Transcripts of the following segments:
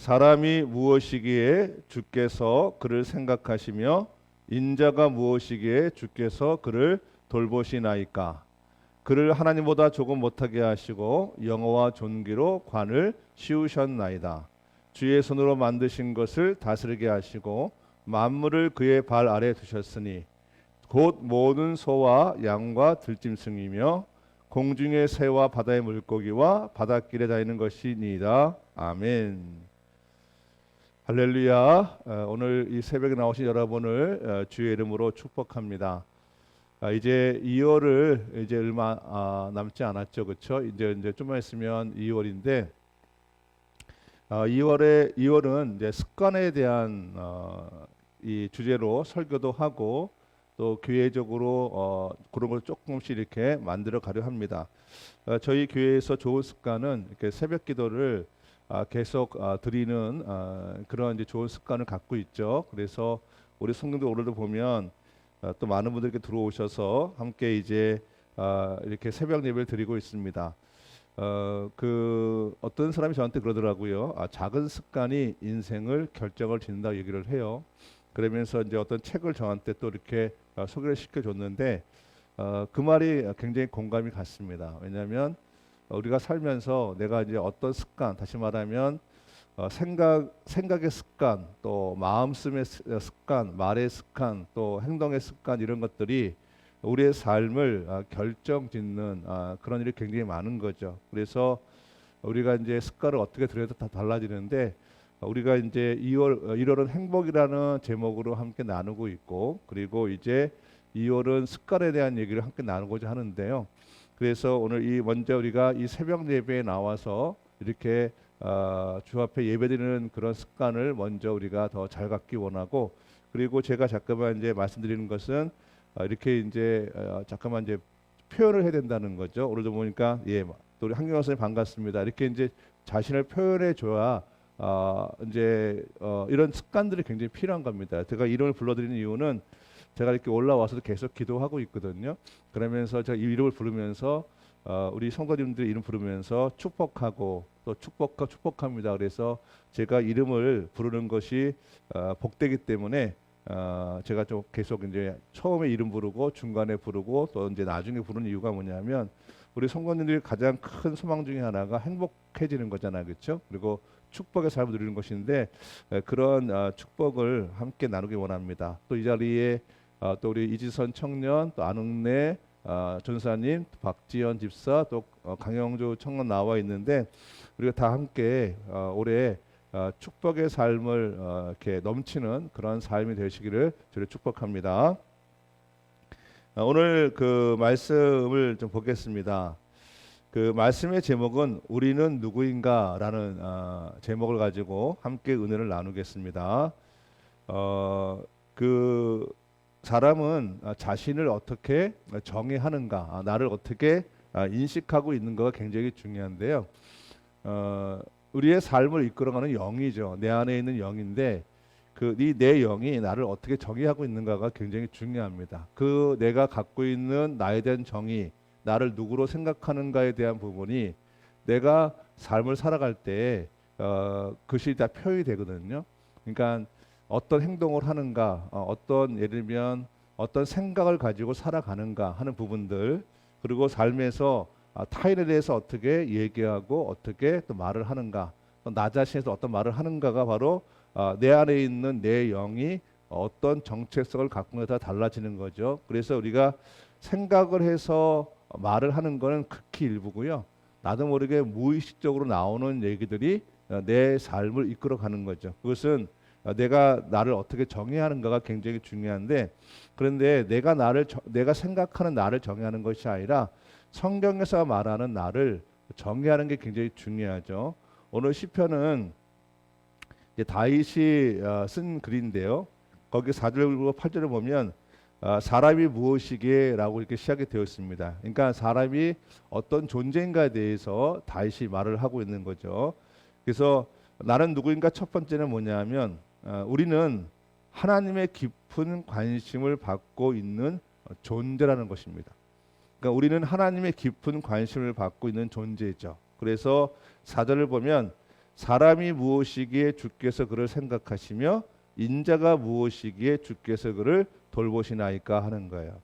사람이 무엇이기에 주께서 그를 생각하시며 인자가 무엇이기에 주께서 그를 돌보시나이까. 그를 하나님보다 조금 못하게 하시고 영어와 존귀로 관을 씌우셨나이다. 주의 손으로 만드신 것을 다스리게 하시고 만물을 그의 발 아래 두셨으니 곧 모든 소와 양과 들짐승이며 공중의 새와 바다의 물고기와 바닷길에 다니는 것이니이다. 아멘. 할렐루야. 오늘 이 새벽에 나오신 여러분을 주의 이름으로 축복합니다. 이제 2월을 이제 얼마 남지 않았죠, 그렇죠? 이제 좀만 있으면 2월인데 2월은 이제 습관에 대한 이 주제로 설교도 하고 또 교회적으로 그런 걸 조금씩 이렇게 만들어 가려 합니다. 저희 교회에서 좋은 습관은 이렇게 새벽 기도를 계속 드리는 그런 이제 좋은 습관을 갖고 있죠. 그래서 우리 성도들 오늘도 보면 또 많은 분들께 들어오셔서 함께 이제 이렇게 새벽 예배를 드리고 있습니다. 그 어떤 사람이 저한테 그러더라고요. 작은 습관이 인생을 결정을 짓는다 얘기를 해요. 그러면서 이제 어떤 책을 저한테 또 이렇게 소개를 시켜줬는데 그 말이 굉장히 공감이 갔습니다. 왜냐하면 우리가 살면서 내가 이제 어떤 습관, 다시 말하면 생각의 습관, 또 마음씀의 습관, 말의 습관, 또 행동의 습관 이런 것들이 우리의 삶을 결정짓는 그런 일이 굉장히 많은 거죠. 그래서 우리가 이제 습관을 어떻게 들여도 다 달라지는데 우리가 이제 1월은 행복이라는 제목으로 함께 나누고 있고 그리고 이제 2월은 습관에 대한 얘기를 함께 나누고자 하는데요. 그래서 오늘 먼저 우리가 이 새벽 예배에 나와서 이렇게 주 앞에 예배드리는 그런 습관을 먼저 우리가 더 잘 갖기 원하고 그리고 제가 잠깐만 이제 말씀드리는 것은 이렇게 이제 잠깐만 이제 표현을 해야 된다는 거죠. 오늘도 보니까 또 우리 한경화 선생님 반갑습니다. 이렇게 이제 자신을 표현해 줘야 이제 이런 습관들이 굉장히 필요한 겁니다. 제가 이름을 불러드리는 이유는 제가 이렇게 올라와서도 계속 기도하고 있거든요. 그러면서 제가 이 이름을 부르면서 우리 성도님들 이름 부르면서 축복하고 또 축복합니다. 그래서 제가 이름을 부르는 것이 복되기 때문에 제가 좀 계속 이제 처음에 이름 부르고 중간에 부르고 또 이제 나중에 부르는 이유가 뭐냐면 우리 성도님들이 가장 큰 소망 중에 하나가 행복해지는 거잖아요, 그렇죠? 그리고 축복의 삶을 누리는 것인데 그런 축복을 함께 나누기 원합니다. 또 이 자리에 또 우리 이지선 청년, 또 안흥래 전사님, 또 박지연 집사, 또 강영주 청년 나와 있는데 우리가 다 함께 올해 축복의 삶을 이렇게 넘치는 그런 삶이 되시기를 주를 축복합니다. 오늘 그 말씀을 좀 보겠습니다. 그 말씀의 제목은 우리는 누구인가라는 제목을 가지고 함께 은혜를 나누겠습니다. 그 사람은 자신을 어떻게 정의하는가, 나를 어떻게 인식하고 있는가가 굉장히 중요한데요. 우리의 삶을 이끌어가는 영이죠. 내 안에 있는 영인데 내 영이 나를 어떻게 정의하고 있는가가 굉장히 중요합니다. 그 내가 갖고 있는 나에 대한 정의, 나를 누구로 생각하는가에 대한 부분이 내가 삶을 살아갈 때 그것이 다 표현이 되거든요. 그러니까 어떤 행동을 하는가, 예를 들면 어떤 생각을 가지고 살아가는가 하는 부분들, 그리고 삶에서 타인에 대해서 어떻게 얘기하고 어떻게 또 말을 하는가, 또 나 자신에서 어떤 말을 하는가가 바로 내 안에 있는 내 영이 어떤 정체성을 갖고 있느냐에 따라 달라지는 거죠. 그래서 우리가 생각을 해서 말을 하는 거는 극히 일부고요. 나도 모르게 무의식적으로 나오는 얘기들이 내 삶을 이끌어가는 거죠. 그것은 내가 나를 어떻게 정의하는가가 굉장히 중요한데, 그런데 내가 생각하는 나를 정의하는 것이 아니라 성경에서 말하는 나를 정의하는 게 굉장히 중요하죠. 오늘 시편은 다윗이 쓴 글인데요. 거기 4절부터 8절을 보면 사람이 무엇이기에라고 이렇게 시작이 되어 있습니다. 그러니까 사람이 어떤 존재인가에 대해서 다윗이 말을 하고 있는 거죠. 그래서 나는 누구인가 첫 번째는 뭐냐면 우리는 하나님의 깊은 관심을 받고 있는 존재라는 것입니다. 그러니까 우리는 하나님의 깊은 관심을 받고 있는 존재죠. 그래서 4절을 보면 사람이 무엇이기에 주께서 그를 생각하시며 인자가 무엇이기에 주께서 그를 돌보시나이까 하는 거예요.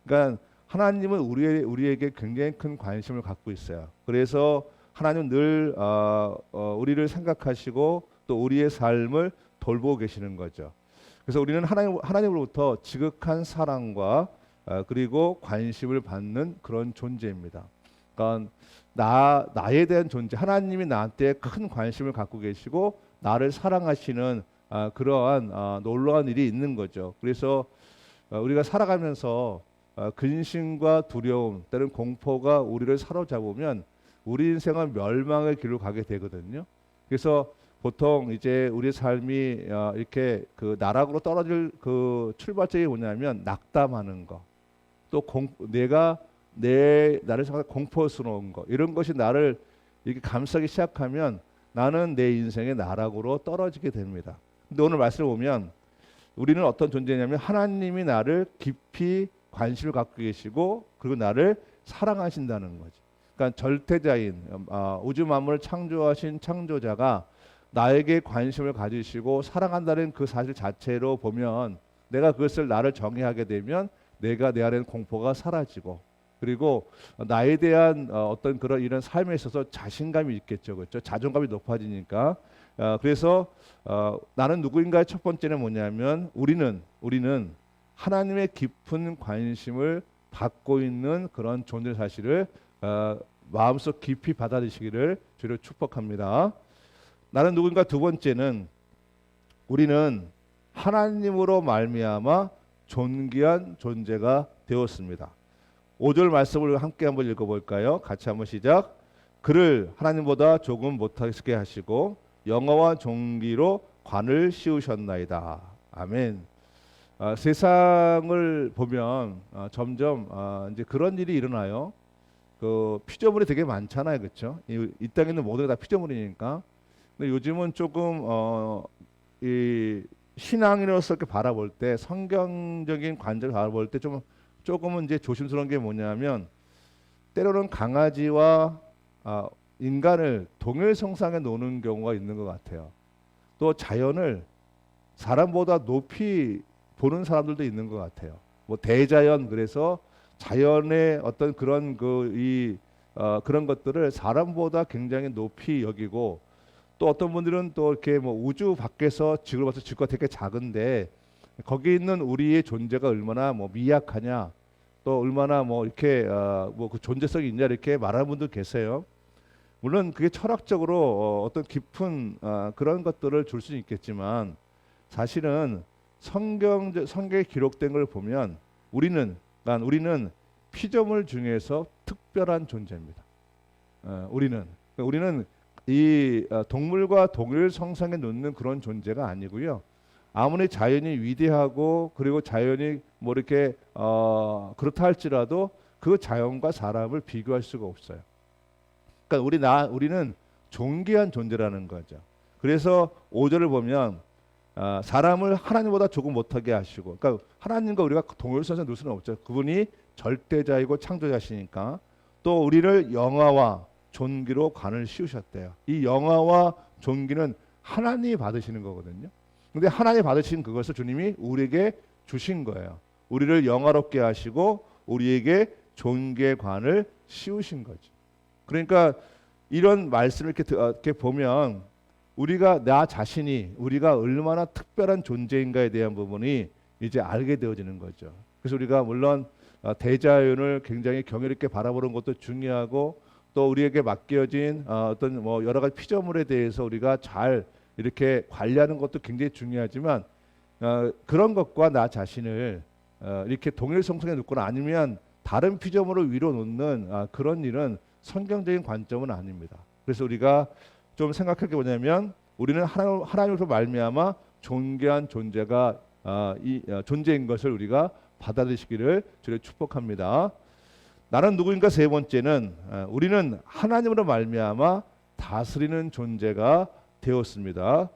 그러니까 하나님은 우리에게 굉장히 큰 관심을 갖고 있어요. 그래서 하나님은 늘 우리를 생각하시고 또 우리의 삶을 돌보고 계시는 거죠. 그래서 우리는 하나님으로부터 지극한 사랑과 그리고 관심을 받는 그런 존재입니다. 그러니까 나에 대한 존재, 하나님이 나한테 큰 관심을 갖고 계시고 나를 사랑하시는 그러한 놀라운 일이 있는 거죠. 그래서 우리가 살아가면서 근심과 두려움 때는 공포가 우리를 사로잡으면 우리 인생은 멸망의 길로 가게 되거든요. 그래서 보통 이제 우리 삶이 이렇게 그 나락으로 떨어질 그 출발점이 뭐냐면 낙담하는 거, 또 내가 나를 생각해 공포스러운 거, 이런 것이 나를 이렇게 감싸기 시작하면 나는 내 인생의 나락으로 떨어지게 됩니다. 근데 오늘 말씀을 보면 우리는 어떤 존재냐면 하나님이 나를 깊이 관심을 갖고 계시고 그리고 나를 사랑하신다는 거지. 그러니까 절대자인 우주 만물을 창조하신 창조자가 나에게 관심을 가지시고 사랑한다는 그 사실 자체로 보면 내가 그것을 나를 정의하게 되면 내가 내 안에는 공포가 사라지고 그리고 나에 대한 어떤 그런 이런 삶에 있어서 자신감이 있겠죠, 그렇죠? 자존감이 높아지니까. 그래서 나는 누구인가의 첫 번째는 뭐냐면 우리는 하나님의 깊은 관심을 받고 있는 그런 존재 사실을 마음속 깊이 받아들이시기를 주로 축복합니다. 나는 누구인가 두 번째는 우리는 하나님으로 말미암아 존귀한 존재가 되었습니다. 5절 말씀을 함께 한번 읽어볼까요? 같이 한번 시작. 그를 하나님보다 조금 못하게 하시고 영화와 존귀로 관을 씌우셨나이다. 아멘. 세상을 보면 점점 이제 그런 일이 일어나요. 그 피조물이 되게 많잖아요, 그렇죠? 이 땅에 있는 모두가 다 피조물이니까. 근데 요즘은 조금 이 신앙인으로서 이렇게 바라볼 때 성경적인 관점을 바라볼 때 조금은 이제 조심스러운 게 뭐냐면 때로는 강아지와 인간을 동일성상에 놓는 경우가 있는 것 같아요. 또 자연을 사람보다 높이 보는 사람들도 있는 것 같아요. 뭐 대자연, 그래서 자연의 어떤 그런 그런 것들을 사람보다 굉장히 높이 여기고 또 어떤 분들은 또 이렇게 뭐 우주 밖에서 지구를 봐서 지구가 되게 작은데 거기 있는 우리의 존재가 얼마나 뭐 미약하냐, 또 얼마나 뭐 이렇게 뭐 그 존재성이 있냐 이렇게 말하는 분도 계세요. 물론 그게 철학적으로 어떤 깊은 그런 것들을 줄 수는 있겠지만 사실은 성경에 기록된 걸 보면 우리는 피조물 중에서 특별한 존재입니다. 우리는 이 동물과 동일 성상에 놓는 그런 존재가 아니고요. 아무리 자연이 위대하고 그리고 자연이 뭐 이렇게 그렇다 할지라도 그 자연과 사람을 비교할 수가 없어요. 그러니까 우리는 존귀한 존재라는 거죠. 그래서 5절을 보면 사람을 하나님보다 조금 못하게 하시고, 그러니까 하나님과 우리가 동일선상에 놓을 수는 없죠. 그분이 절대자이고 창조자시니까. 또 우리를 영화와 존귀로 관을 씌우셨대요. 이 영화와 존귀는 하나님이 받으시는 거거든요. 근데 하나님이 받으신 그것을 주님이 우리에게 주신 거예요. 우리를 영화롭게 하시고 우리에게 존귀의 관을 씌우신 거죠. 그러니까 이런 말씀을 이렇게 보면 나 자신이 우리가 얼마나 특별한 존재인가에 대한 부분이 이제 알게 되어지는 거죠. 그래서 우리가 물론 대자연을 굉장히 경외 있게 바라보는 것도 중요하고 또 우리에게 맡겨진 어떤 뭐 여러 가지 피조물에 대해서 우리가 잘 이렇게 관리하는 것도 굉장히 중요하지만 그런 것과 나 자신을 이렇게 동일성상에 놓거나 아니면 다른 피조물을 위로 놓는 그런 일은 성경적인 관점은 아닙니다. 그래서 우리가 좀 생각할 게 뭐냐면 우리는 하나님으로부터 말미암아 존귀한 존재가 존재인 것을 우리가 받아들이시기를 주를 축복합니다. 나는 누구인가 세 번째는 우리는 하나님으로 말미암아 다스리는 존재가 되었습니다.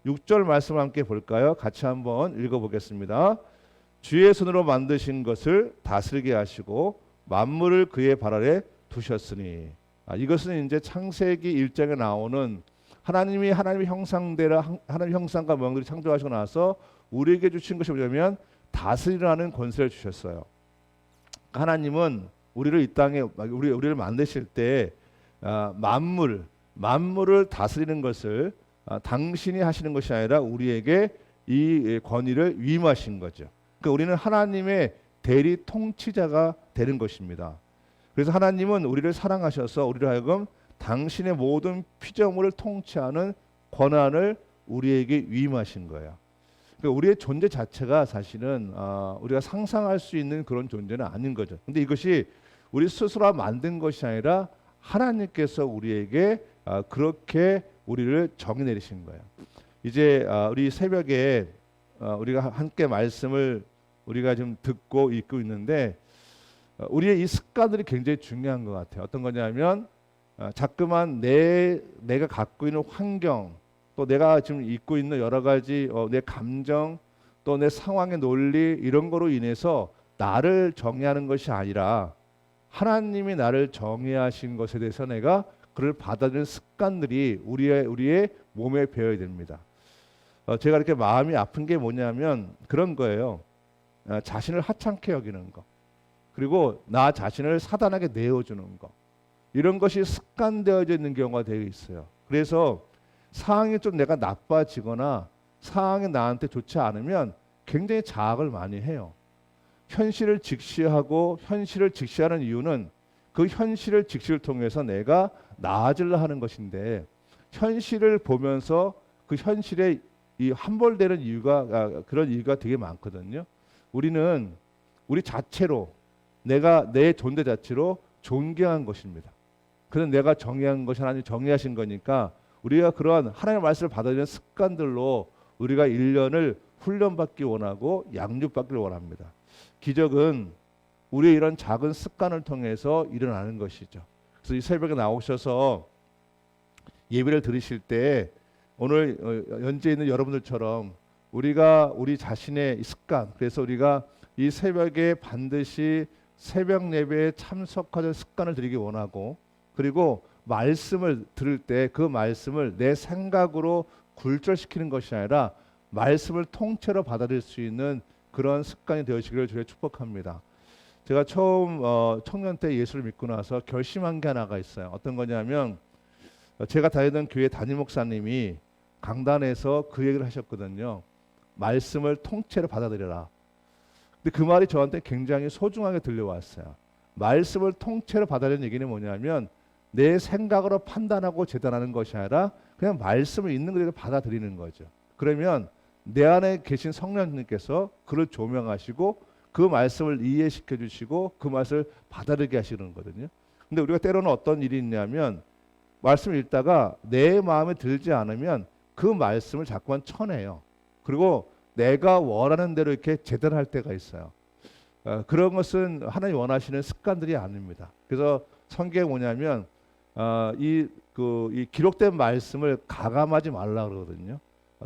6절 말씀을 함께 볼까요? 같이 한번 읽어보겠습니다. 주의 손으로 만드신 것을 다스리게 하시고 만물을 그의 발 아래 두셨으니. 이것은 이제 창세기 1장에 나오는 하나님이 하나님의 형상대로 하나님의 형상과 모양대로 창조하시고 나서 우리에게 주신 것이 뭐냐면 다스리라는 권세를 주셨어요. 하나님은 우리를 이 땅에 우리를 만드실 때 만물을 다스리는 것을 당신이 하시는 것이 아니라 우리에게 이 권위를 위임하신 거죠. 그러니까 우리는 하나님의 대리 통치자가 되는 것입니다. 그래서 하나님은 우리를 사랑하셔서 우리를 하여금 당신의 모든 피조물을 통치하는 권한을 우리에게 위임하신 거예요. 그러니까 우리의 존재 자체가 사실은 우리가 상상할 수 있는 그런 존재는 아닌 거죠. 근데 이것이 우리 스스로 만든 것이 아니라 하나님께서 우리에게 그렇게 우리를 정의 내리신 거예요. 이제 우리 새벽에 우리가 함께 말씀을 우리가 좀 듣고 읽고 있는데 우리의 이 습관들이 굉장히 중요한 것 같아요. 어떤 거냐면 자꾸만 내가 갖고 있는 환경, 또 내가 지금 잊고 있는 여러 가지 내 감정, 또 내 상황의 논리 이런 거로 인해서 나를 정의하는 것이 아니라 하나님이 나를 정의하신 것에 대해서 내가 그를 받아들이는 습관들이 우리의 몸에 배어야 됩니다. 제가 이렇게 마음이 아픈 게 뭐냐면 그런 거예요. 자신을 하찮게 여기는 거, 그리고 나 자신을 사단에게 내어주는 거, 이런 것이 습관되어져 있는 경우가 되어 있어요. 그래서 상황이 좀 내가 나빠지거나 상황이 나한테 좋지 않으면 굉장히 자학을 많이 해요. 현실을 직시하고 현실을 직시하는 이유는 그 현실을 직시를 통해서 내가 나아지려 하는 것인데, 현실을 보면서 그 현실에 이 함몰되는 이유가 그런 이유가 되게 많거든요. 우리는 우리 자체로 내 존재 자체로 존귀한 것입니다. 그는 내가 정의한 것이 하나님 정의하신 거니까 우리가 그러한 하나님의 말씀을 받아들이는 습관들로 우리가 1년을 훈련받기 원하고 양육받기를 원합니다. 기적은 우리의 이런 작은 습관을 통해서 일어나는 것이죠. 그래서 이 새벽에 나오셔서 예배를 드리실 때 오늘 현재 있는 여러분들처럼 우리 자신의 습관, 그래서 우리가 이 새벽에 반드시 새벽 예배에 참석하는 습관을 들이기 원하고, 그리고 말씀을 들을 때 그 말씀을 내 생각으로 굴절시키는 것이 아니라 말씀을 통째로 받아들일 수 있는 그런 습관이 되어지기를 주의 축복합니다. 제가 처음 청년 때 예수를 믿고 나서 결심한 게 하나가 있어요. 어떤 거냐면 제가 다니던 교회 담임 목사님이 강단에서 그 얘기를 하셨거든요. 말씀을 통째로 받아들여라. 근데 그 말이 저한테 굉장히 소중하게 들려왔어요. 말씀을 통째로 받아들이는 얘기는 뭐냐면 내 생각으로 판단하고 재단하는 것이 아니라 그냥 말씀을 있는 그대로 받아들이는 거죠. 그러면 내 안에 계신 성령님께서 그를 조명하시고 그 말씀을 이해시켜 주시고 그 말씀을 받아들이게 하시는 거거든요. 근데 우리가 때로는 어떤 일이 있냐면 말씀을 읽다가 내 마음에 들지 않으면 그 말씀을 자꾸만 쳐내요. 그리고 내가 원하는 대로 이렇게 재단할 때가 있어요. 그런 것은 하나님 원하시는 습관들이 아닙니다. 그래서 성경에 뭐냐면 이 기록된 말씀을 가감하지 말라 그러거든요.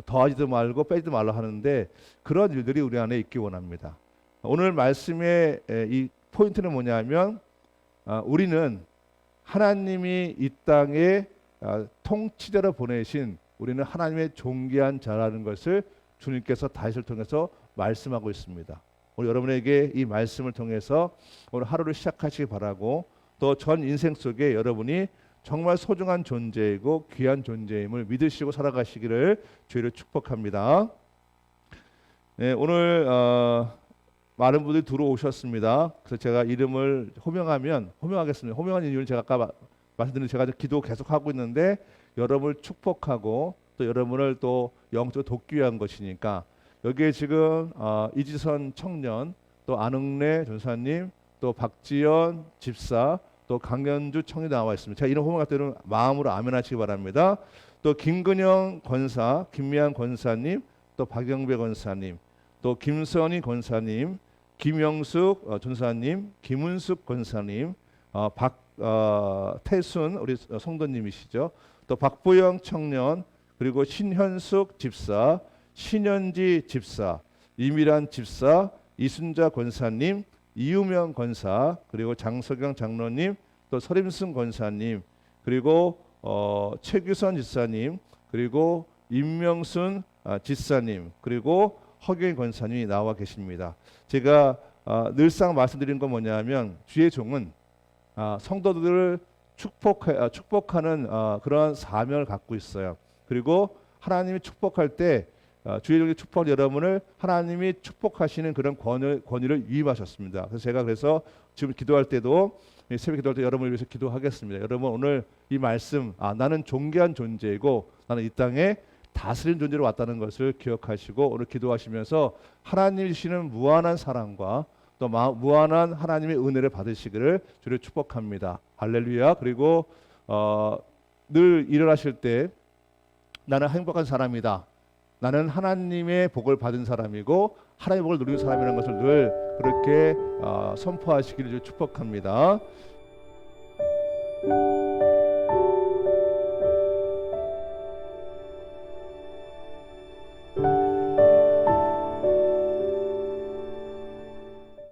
더하지도 말고 빼지도 말라 하는데 그런 일들이 우리 안에 있기 원합니다. 오늘 말씀의 이 포인트는 뭐냐면 우리는 하나님이 이 땅에 통치자로 보내신 우리는 하나님의 존귀한 자라는 것을 주님께서 다윗을 통해서 말씀하고 있습니다. 오늘 여러분에게 이 말씀을 통해서 오늘 하루를 시작하시기 바라고, 또 전 인생 속에 여러분이 정말 소중한 존재이고 귀한 존재임을 믿으시고 살아가시기를 주의를 축복합니다. 네, 오늘 많은 분들이 들어오셨습니다. 그래서 제가 이름을 호명하겠습니다. 호명한 이유는 제가 아까 말씀드린 제가 기도 계속 하고 있는데 여러분을 축복하고 또 여러분을 또 영적으로 돕기 위한 것이니까, 여기에 지금 이지선 청년, 또 안흥래 전사님, 또 박지연 집사, 또 강연주 청년이 나와 있습니다. 제가 이런 호명할 때는 마음으로 아멘하시기 바랍니다. 또 김근영 권사, 김미한 권사님, 또 박영배 권사님, 또 김선희 권사님, 김영숙 전사님, 김은숙 권사님, 박태순 우리 성도님이시죠. 또 박보영 청년, 그리고 신현숙 집사, 신현지 집사, 이미란 집사, 이순자 권사님, 이유명 권사, 그리고 장석영 장로님, 또 서림승 권사님, 그리고 최규선 지사님, 그리고 임명순 지사님, 그리고 허경인 권사님이 나와 계십니다. 제가 늘상 말씀드린 건 뭐냐면 주의 종은 성도들을 축복하는 그러한 사명을 갖고 있어요. 그리고 하나님이 축복할 때 주의 종의 축복 여러분을 하나님이 축복하시는 그런 권위를 위임하셨습니다. 그래서 지금 기도할 때도 새벽 기도할 때 여러분을 위해서 기도하겠습니다. 여러분 오늘 이 말씀 나는 존귀한 존재이고 나는 이 땅에 다스린 존재로 왔다는 것을 기억하시고 오늘 기도하시면서 하나님이 주시는 무한한 사랑과 또 무한한 하나님의 은혜를 받으시기를 주를 축복합니다. 할렐루야. 그리고 늘 일어나실 때 나는 행복한 사람이다. 나는 하나님의 복을 받은 사람이고 하나님의 복을 누리는 사람이라는 것을 늘 그렇게 선포하시기를 축복합니다.